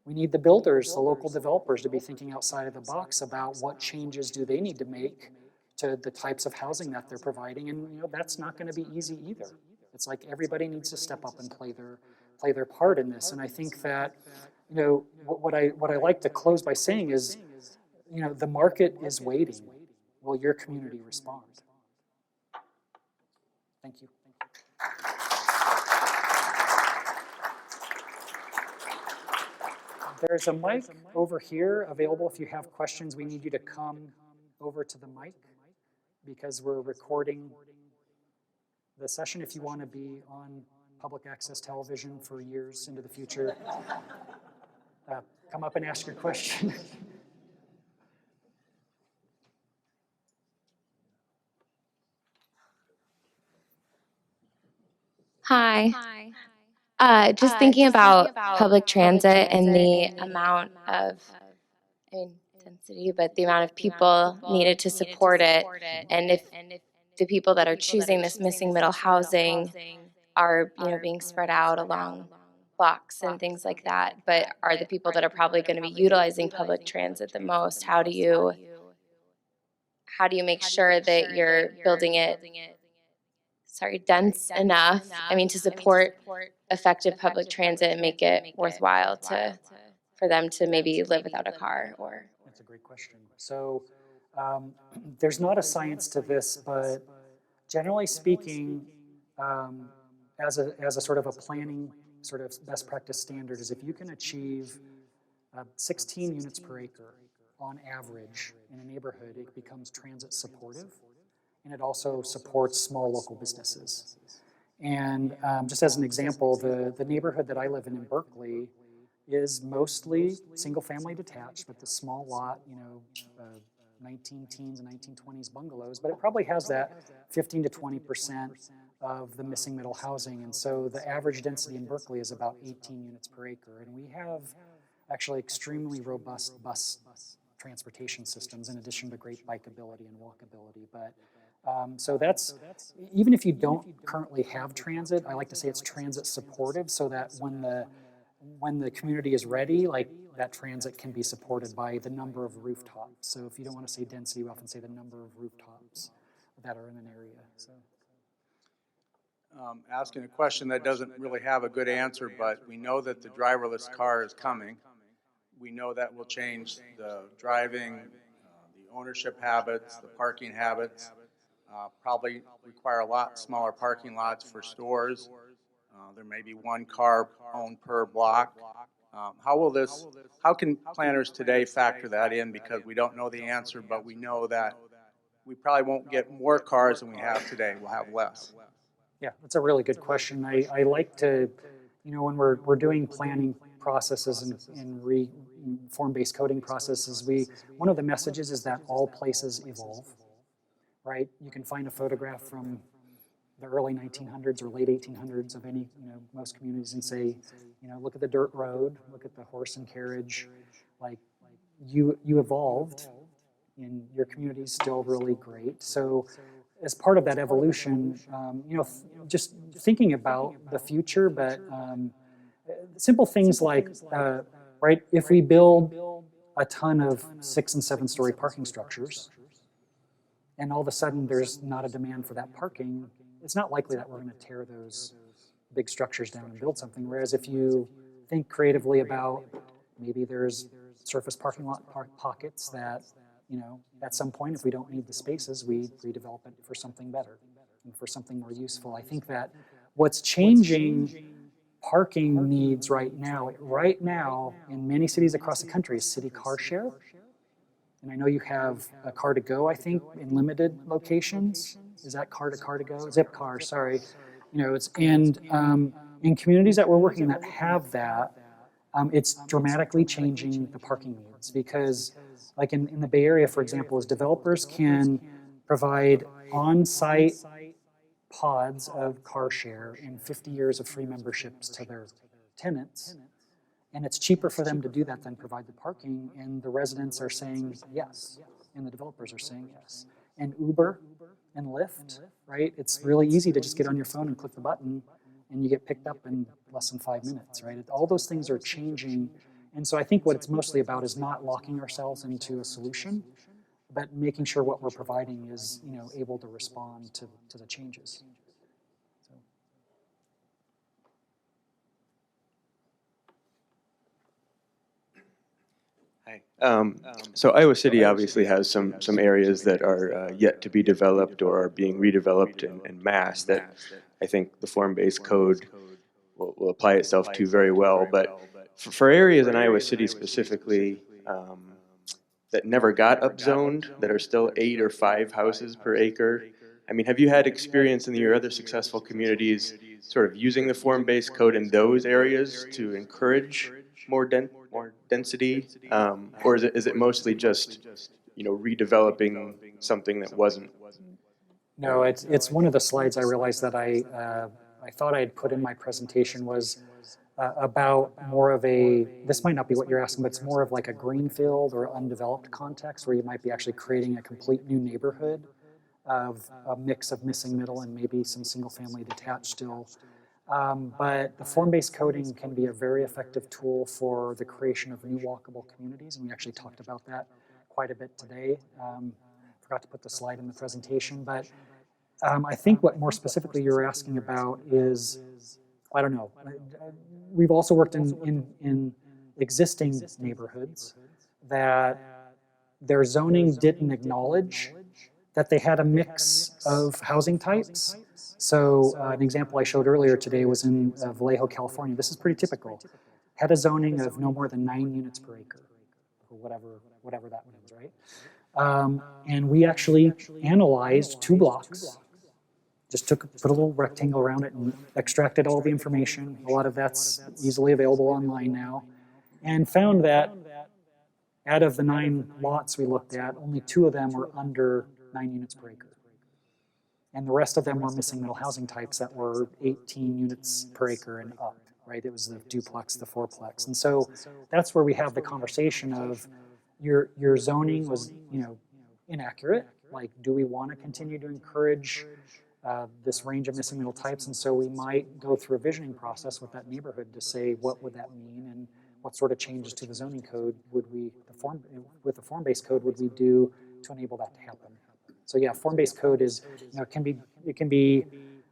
we need the builders, the local developers, to be thinking outside of the box about what changes do they need to make to the types of housing that they're providing. And that's not going to be easy either. It's like everybody needs to step up and play their part in this. And I think that what I like to close by saying is, the market is waiting. Will your community respond? Thank you. There's a mic over here available if you have questions. We need you to come over to the mic because we're recording the session. If you want to be on public access television for years into the future, come up and ask your question. Hi. Just thinking about public transit and the amount of, density, but the amount of people needed to support it, and if the people that are choosing this missing middle housing are, being spread out along blocks and things like that, but are the people that are probably going to be utilizing public transit the most, how do you make sure that you're building it dense enough, to support effective public transit and make it worthwhile for them to maybe live without a car? Or that's a great question. So there's not a science to this, but generally speaking, as a sort of a planning sort of best practice standard is if you can achieve 16 units per acre on average in a neighborhood, it becomes transit supportive. And it also supports small local businesses. And just as an example, the neighborhood that I live in Berkeley is mostly single-family detached with the small lot, 19 teens and 1920s bungalows, but it probably has that 15 to 20% of the missing middle housing. And so the average density in Berkeley is about 18 units per acre. And we have actually extremely robust bus transportation systems in addition to great bikeability and walkability. But so that's, even if you don't currently have transit, I like to say it's transit supportive so that when the community is ready, that transit can be supported by the number of rooftops. So if you don't want to say density, we often say the number of rooftops that are in an area. So. Asking a question that doesn't really have a good answer, but we know that the driverless car is coming. We know that will change the driving, the ownership habits, the parking habits. probably require a lot smaller parking lots for stores. There may be one car owned per block. How can planners today factor that in? Because we don't know the answer, but we know that we probably won't get more cars than we have today. We'll have less. Yeah, that's a really good question. I like to, when we're doing planning processes and form-based coding processes, one of the messages is that all places evolve, right? You can find a photograph from the early 1900s or late 1800s of any, most communities and say, look at the dirt road, look at the horse and carriage, like you evolved and your community is still really great. So as part of that evolution, just thinking about the future, but simple things like, right, if we build a ton of 6- and 7-story parking structures, and all of a sudden there's not a demand for that parking, it's not likely that we're going to tear those big structures down and build something. Whereas if you think creatively about maybe there's surface parking lot pockets that, at some point, if we don't need the spaces, we redevelop it for something better and for something more useful. I think that what's changing parking needs right now in many cities across the country is city car share. And I know you have a car to go, I think, in limited locations. Is that car to go? Zip car, sorry. In communities that we're working in that have that, it's dramatically changing the parking needs because, like in the Bay Area, for example, as developers can provide on-site pods of car share and 50 years of free memberships to their tenants. And it's cheaper for them to do that than provide the parking. And the residents are saying yes. And the developers are saying yes. And Uber and Lyft, right? It's really easy to just get on your phone and click the button and you get picked up in less than 5 minutes, right? All those things are changing. And so I think what it's mostly about is not locking ourselves into a solution, but making sure what we're providing is, able to respond to the changes. Hi. So Iowa City obviously has some areas that are yet to be developed or are being redeveloped en masse that I think the form-based code will apply itself to very well. But for areas in Iowa City specifically that never got upzoned, that are still 8 or 5 houses per acre, I mean, have you had experience in your other successful communities sort of using the form-based code in those areas to encourage more density, or is it mostly just redeveloping something that wasn't? No, it's one of the slides I realized that I thought I had put in my presentation was about more of this might not be what you're asking, but it's more of like a greenfield or undeveloped context where you might be actually creating a complete new neighborhood of a mix of missing middle and maybe some single family detached still. But the form-based coding can be a very effective tool for the creation of new walkable communities, and we actually talked about that quite a bit today. Forgot to put the slide in the presentation, but I think what more specifically you're asking about is, I don't know, we've also worked in existing neighborhoods that their zoning didn't acknowledge that they had a mix of housing types. So an example I showed earlier today was in Vallejo, California. This is pretty typical. Had a zoning of no more than 9 units per acre, or whatever that means, right? And we actually analyzed 2 blocks, just put a little rectangle around it and extracted all the information. A lot of that's easily available online now, and found that out of the 9 lots we looked at, only 2 of them were under 9 units per acre. And the rest of them were missing middle housing types that were 18 units per acre and up, right? It was the duplex, the fourplex. And so that's where we have the conversation of your zoning was, inaccurate. Like, do we want to continue to encourage this range of missing middle types? And so we might go through a visioning process with that neighborhood to say, what would that mean? And what sort of changes to the zoning code would we, with the form-based code, would we do to enable that to happen? So yeah, form-based code is, it can be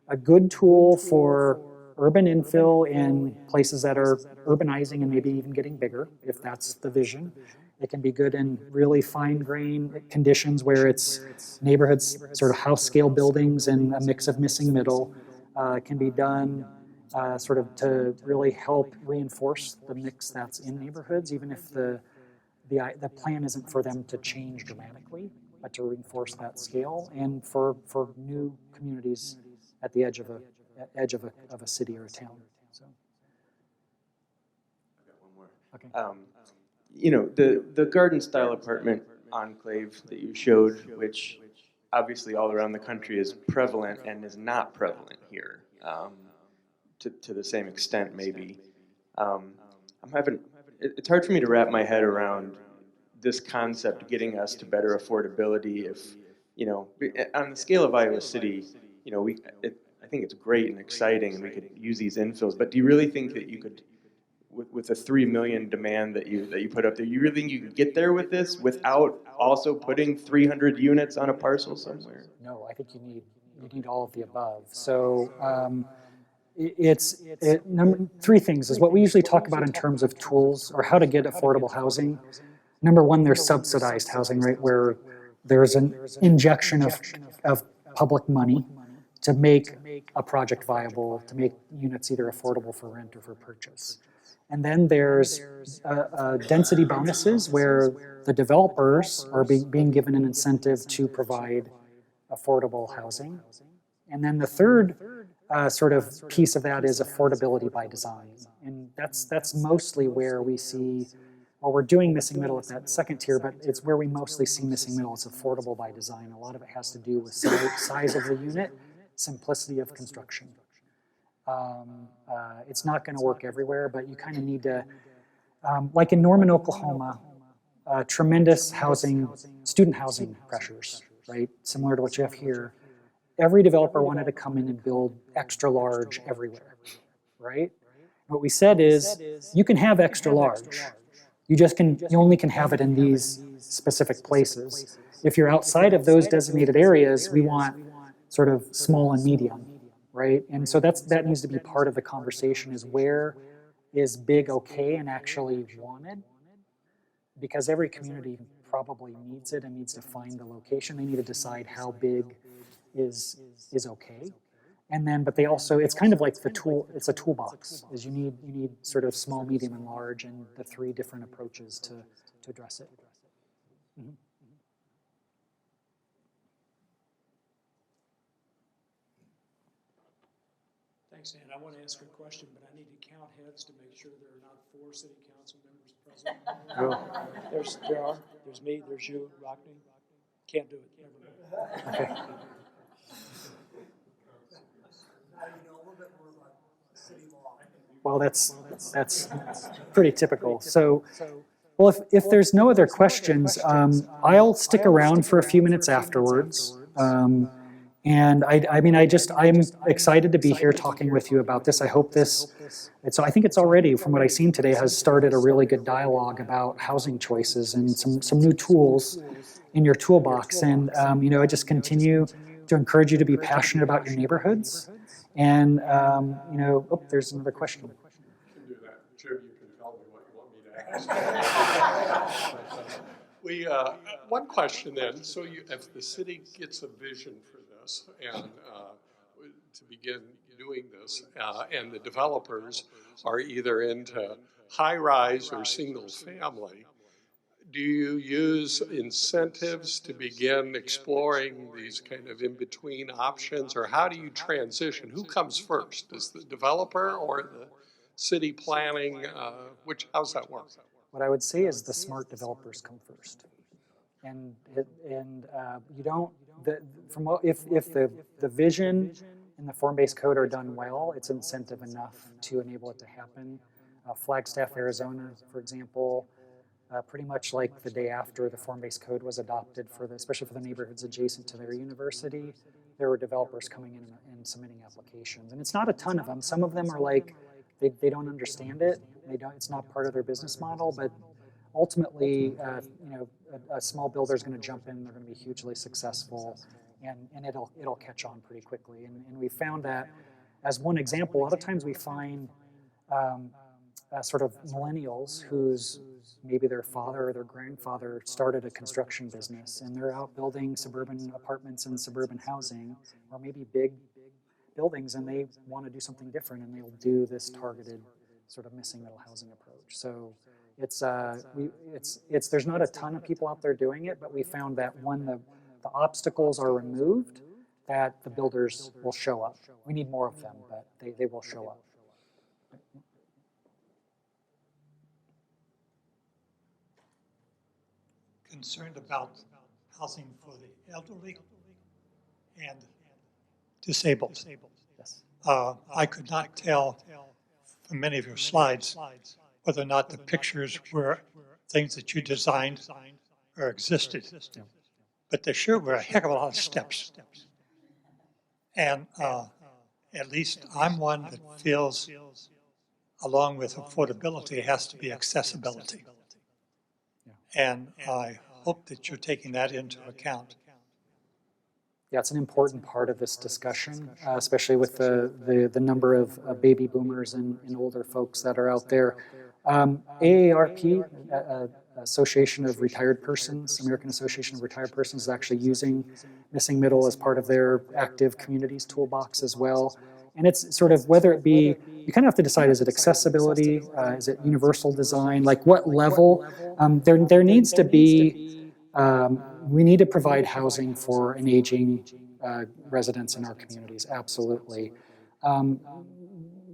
a good tool for urban infill in places that are urbanizing and maybe even getting bigger, if that's the vision. It can be good in really fine-grained conditions where it's neighborhoods, sort of house-scale buildings and a mix of missing middle. It can be done sort of to really help reinforce the mix that's in neighborhoods, even if the plan isn't for them to change dramatically, but to reinforce that scale, and for new communities at the edge of a city or a town. So. I've got one more. Okay. You know, the garden style apartment enclave that you showed, which obviously all around the country is prevalent and is not prevalent here to the same extent, maybe. It's hard for me to wrap my head around this concept getting us to better affordability if, you know, on the scale of Iowa City, you know, I think it's great and exciting and we could use these infills, but do you really think that you could, with the 3 million demand that you put up there, you really think you could get there with this without also putting 300 units on a parcel somewhere? No, I think you need all of the above. So three things is what we usually talk about in terms of tools or how to get affordable housing. Number one, there's subsidized housing, right, where there's an injection of public money to make a project viable, to make units either affordable for rent or for purchase. And then there's density bonuses where the developers are being given an incentive to provide affordable housing. And then the third sort of piece of that is affordability by design. And that's mostly where we see, well, we're doing missing middle at that second tier, but it's where we mostly see missing middle. It's affordable by design. A lot of it has to do with size of the unit, simplicity of construction. It's not going to work everywhere, but you kind of need to, like in Norman, Oklahoma, tremendous student housing pressures, right? Similar to what you have here. Every developer wanted to come in and build extra large everywhere, right? What we said is, you can have extra large. You only can have it in these specific places. If you're outside of those designated areas, we want sort of small and medium, right? And so that needs to be part of the conversation, is where is big okay and actually wanted? Because every community probably needs it and needs to find the location. They need to decide how big is okay. And then, but they also, it's kind of like it's a toolbox, is you need sort of small, medium, and large, and the three different approaches to address it. Mm-hmm. Thanks, Ann. I want to ask a question, but I need to count heads to make sure there are not 4 city council members present. There are. There's me, there's you, Rockney. Can't do it. Never mind. Okay. Well, that's pretty typical. So, well, if there's no other questions, I'll stick around for a few minutes afterwards. And I'm excited to be here talking with you about this. I hope so I think it's already, from what I've seen today, has started a really good dialogue about housing choices and some new tools in your toolbox. And, I just continue to encourage you to be passionate about your neighborhoods. And, there's another question. You can do that. Jim, you can tell me what you want me to ask. One question then. So if the city gets a vision for this and to begin doing this, and the developers are either into high-rise or single-family, do you use incentives to begin exploring these kind of in-between options, or how do you transition? Who comes first? Is the developer or the city planning? How's that work? What I would say is the smart developers come first, and you don't. If the vision and the form-based code are done well, it's incentive enough to enable it to happen. Flagstaff, Arizona, for example. Pretty much like the day after the form-based code was adopted, especially for the neighborhoods adjacent to their university, there were developers coming in and submitting applications. And it's not a ton of them. Some of them are like, they don't understand it. It's not part of their business model, but ultimately, a small builder is going to jump in, they're going to be hugely successful, and it'll catch on pretty quickly. And we found that, as one example, a lot of times we find sort of millennials whose maybe their father or their grandfather started a construction business and they're out building suburban apartments and suburban housing, or maybe big buildings, and they want to do something different, and they'll do this targeted sort of missing middle housing approach. So it's there's not a ton of people out there doing it, but we found that when the obstacles are removed, that the builders will show up. We need more of them, but they will show up. Concerned about housing for the elderly and disabled. Yes. I could not tell from many of your slides whether or not the pictures were things that you designed or existed, but there sure were a heck of a lot of steps. And at least I'm one that feels, along with affordability, has to be accessibility. And I hope that you're taking that into account. Yeah, it's an important part of this discussion, especially with the number of baby boomers and older folks that are out there. AARP, Association of Retired Persons, American Association of Retired Persons, is actually using missing middle as part of their active communities toolbox as well. And it's sort of, whether it be, you kind of have to decide, is it accessibility, is it universal design, like what level? There needs to be, we need to provide housing for an aging residents in our communities, absolutely.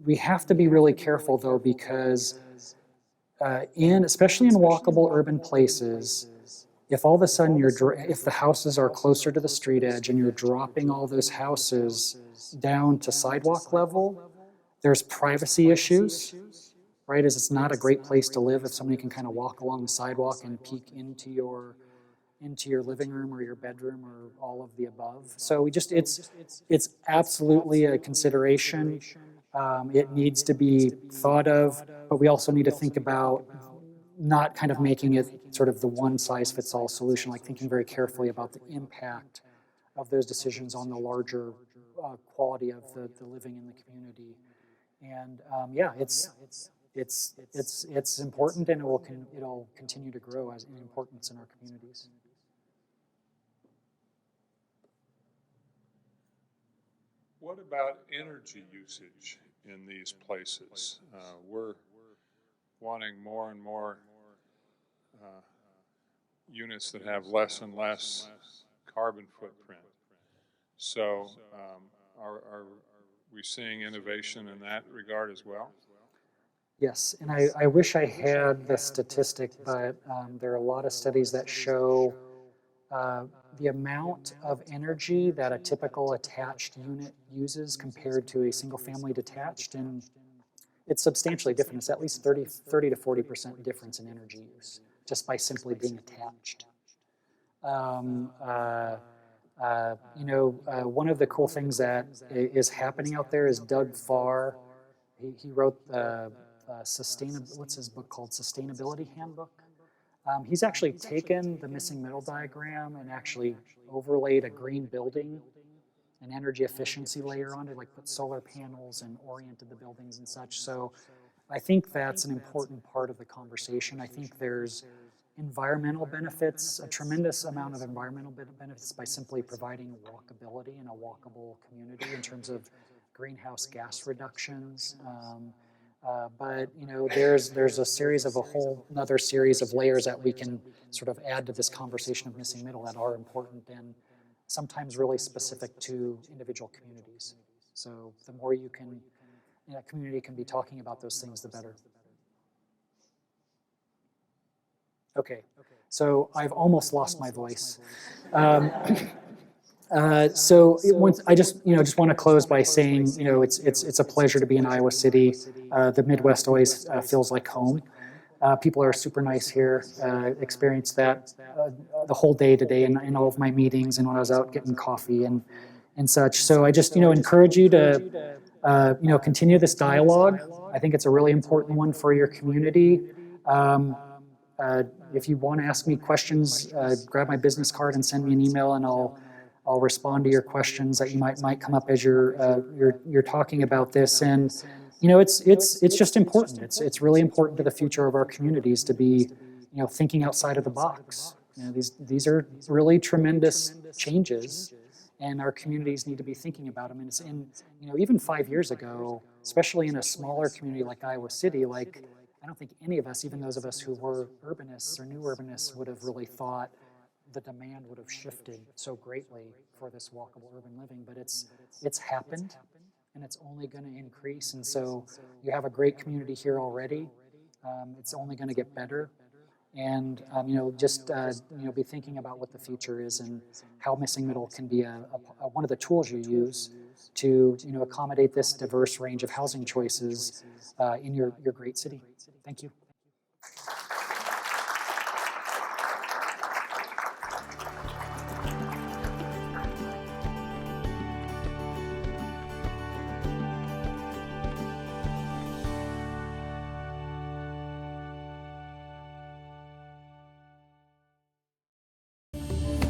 We have to be really careful though, because especially in walkable urban places, if all of a sudden if the houses are closer to the street edge and you're dropping all those houses down to sidewalk level, there's privacy issues, right? As it's not a great place to live if somebody can kind of walk along the sidewalk and peek into your living room or your bedroom or all of the above. So it's absolutely a consideration. It needs to be thought of, but we also need to think about not kind of making it sort of the one-size-fits-all solution, like thinking very carefully about the impact of those decisions on the larger quality of the living in the community. And yeah, it's important, and it'll continue to grow as in importance in our communities. What about energy usage in these places? We're wanting more and more units that have less and less carbon footprint. So are we seeing innovation in that regard as well? Yes, and I wish I had the statistic, but there are a lot of studies that show the amount of energy that a typical attached unit uses compared to a single-family detached, and it's substantially different. It's at least 30 to 40% difference in energy use just by simply being attached. One of the cool things that is happening out there is Doug Farr. He wrote what's his book called? Sustainability Handbook. He's actually taken the missing middle diagram and actually overlaid a green building, an energy efficiency layer on it, like put solar panels and oriented the buildings and such. So I think that's an important part of the conversation. I think there's environmental benefits, a tremendous amount of environmental benefits by simply providing walkability in a walkable community in terms of greenhouse gas reductions. But there's a series of another series of layers that we can sort of add to this conversation of missing middle that are important and sometimes really specific to individual communities. So the more a community can be talking about those things, the better. Okay, so I've almost lost my voice. I just want to close by saying, it's a pleasure to be in Iowa City. The Midwest always feels like home. People are super nice here. Experienced that the whole day today in all of my meetings and when I was out getting coffee and such. So I just encourage you to continue this dialogue. I think it's a really important one for your community. If you want to ask me questions, grab my business card and send me an email, and I'll respond to your questions that you might come up as you're talking about this. And it's just important. It's really important to the future of our communities to be, thinking outside of the box. These are really tremendous changes, and our communities need to be thinking about them. And it's even 5 years ago, especially in a smaller community like Iowa City, I don't think any of us, even those of us who were urbanists or new urbanists, would have really thought the demand would have shifted so greatly for this walkable urban living. But it's happened, and it's only going to increase. And so you have a great community here already. It's only going to get better. And just be thinking about what the future is and how missing middle can be one of the tools you use to accommodate this diverse range of housing choices in your great city. Thank you.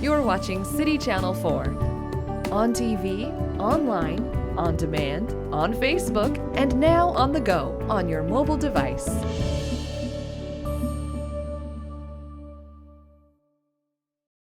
You're watching City Channel 4. On TV, online, on demand, on Facebook, and now on the go on your mobile device.